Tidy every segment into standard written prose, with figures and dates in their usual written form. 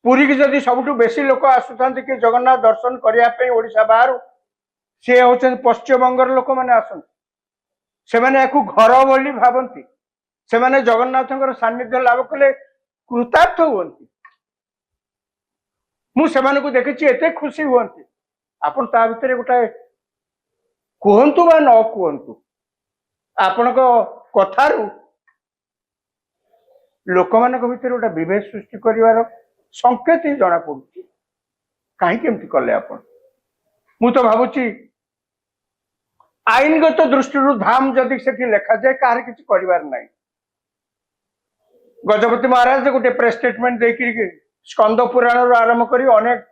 पुरी की जदि सबुठु बेसी लोक आसुता कि जगन्नाथ दर्शन करने ओडिशा बाहर सी हूँ पश्चिम बंगर लोक मैंने आसती से घर बोली भावती से जगन्नाथ सानिध्य लाभ कले कृतार्थ हुंती मुझे देखी एत खुशी हुंती आपन ता भितर गोटे कहतु बा न कहतु आपण कथारू लोक मान भर गोटे विभेद सृष्टि कर संकेत ही जना पड़ी कहीं कले आप मु तो भावुची आईनगत दृष्टि धाम जदि से लेखा जाए कहार किसी कर गजपति महाराज गोटे प्रेस स्टेटमेंट देकर स्कंद पुराण आरंभ कर अनेक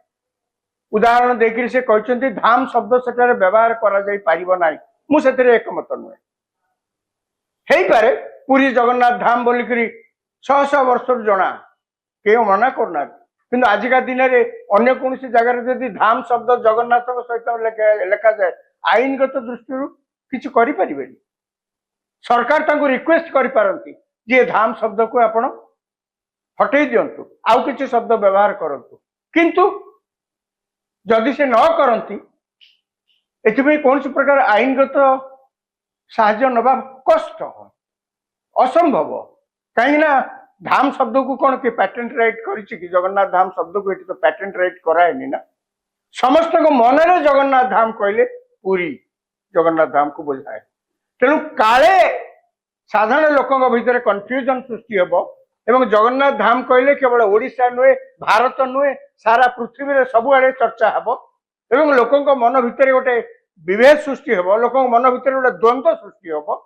उदाहरण देकर से कहते धाम शब्द से व्यवहार कर मुझे एकमत नुहे हो पारे पुरी जगन्नाथ धाम बोलिकी शह शह वर्ष जना के मना करना कि आजिका दिन में अन्य कौन जगह जदि धाम शब्द जगन्नाथ सहित लेखा जाए आईनगत दृष्टि किसी करें सरकार रिक्वेस्ट करती जे धाम शब्द को आपण हटई दिंतु आउ किसी शब्द व्यवहार करंतु किंतु जदि से न करती एथि कौन प्रकार आईनगत साहाय्य नवा कष्ट असंभव कहीं धाम शब्द को कौन कि पैटेंट राइट कि जगन्नाथ धाम शब्द को ये तो पैटेंट राइट कराएनी ना समस्त मन में जगन्नाथ धाम कहले पुरी जगन्नाथ धाम को बुझाए तेणु काले साधारण लोकों भीतर कन्फ्यूजन सृष्टि हेबो एवं जगन्नाथ धाम कहले केवल ओडिशा नुहे भारत नुहे सारा पृथ्वी रे सबुआड़े चर्चा हेबो एवं लोकों मन भीतर गोटे विभेद सृष्टि हेबो लोकों मन भीतर गोटे द्वंद्व सृष्टि हेबो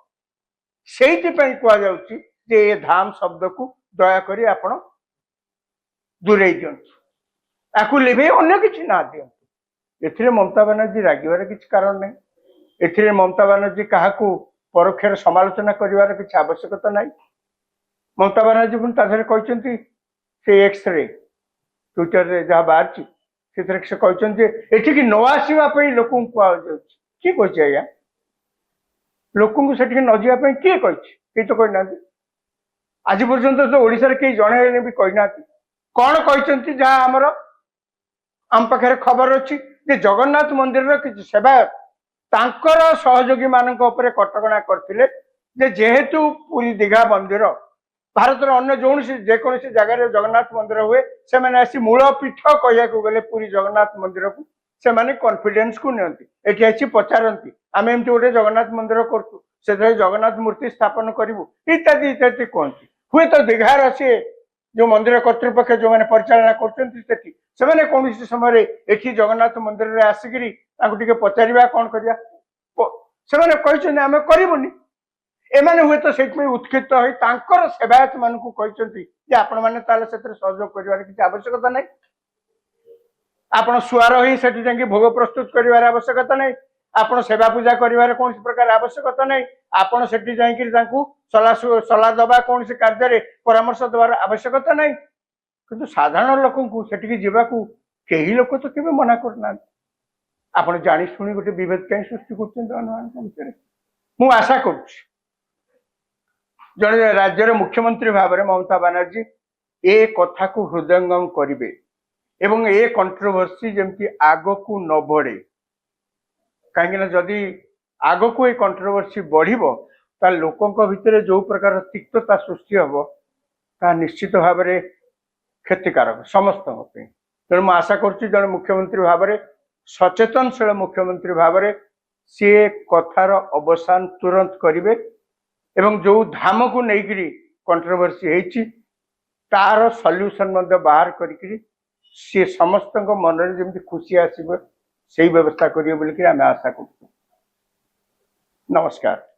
सेठी पई कुआ जाउची जे ये धाम शब्द को दया करी आपण दूरे दियंतु आकु लिभे अन्य किछि ना दियंतु एथिरे ममता बनर्जी रागिवार किछि कारण नै एथिरे ममता बनर्जी काहाकू परोक्षर समालोचना करिवार किछि आवश्यकता नै ममता बनर्जी पुन ताधरे कहचंती से एक्स रे ट्विटर रे जहा बाहरची सेथरे से कहचंती एठी कि न आसीबा पई लोकन को जाउची की कहछि आया लोकन को सेठी न जिया पई की कहछि के तो कहना आज पर्यंत तो ओडिशा रे के जणे भी कहना कौन कहचंती जहा हमर आम पाखे खबर अच्छी जे जगन्नाथ मंदिर रो किछि सेवायत तांकर सहयोगी मानक ऊपर कटकणा करथिले जे जेहेतु पुरी दीघा मंदिर भारत अन्य जो जेकोसी जगह जगन्नाथ मंदिर हुए से मैंने आसी मूल पीठ कहया गले पुरी जगन्नाथ मंदिर को से माने कॉन्फिडेंस को नियंती एठी आसी पचारंती आमे एमती गोटे जगन्नाथ मंदिर करतु से जगन्नाथ मूर्ति स्थापन करिवु इत्यादि इत्यादि कहती हुए तो दीघार अच्छे जो मंदिर कर्तृपक्ष जो मैंने परिचालना करते कौन समय एठी जगन्नाथ मंदिर रे आसिकी टे पचारा कौन करिया से कहते आम करूनी एमाने हुए तो से उत्क्षिप्त हो सेवायत मान को कहते आपण मैंने सहयोग कर किसी आवश्यकता नहीं आपण सुआर ही से भोग प्रस्तुत कर आवश्यकता नहीं आपण सेवा पूजा कर कौन प्रकार आवश्यकता नहीं आपण से सलाह दबा कौन कार्य परामर्श दबार आवश्यकता नहीं किंतु साधारण लोक को कई लोक तो केवे मना करना आपण जानी शुणी गोटे विभेद कहीं सृष्टि कर आशा कर जड़े राज्यर मुख्यमंत्री भाव में ममता बनर्जी ए कथा को हृदयंगम करेंगे एवं ए कंट्रोवर्सी जमती आग को न बढ़े कहीं जदि आग को ये कंट्रोवर्सी बढ़ो लोकों भितर जो प्रकार तिक्तता सृष्टि हम ता निश्चित भाव में क्षतिकारक समस्त तेणु मुझे आशा कर मुख्यमंत्री भाव में सचेतनशील मुख्यमंत्री भाव में सी कथार अवसान तुरंत करेंगे एवं जो धाम को लेकर कंट्रोवर्सी होती तार सल्यूशन बाहर करी सी समस्त मन में जमी खुशी आसो से व्यवस्था करेंगे बोलिक आम आशा कर नमस्कार।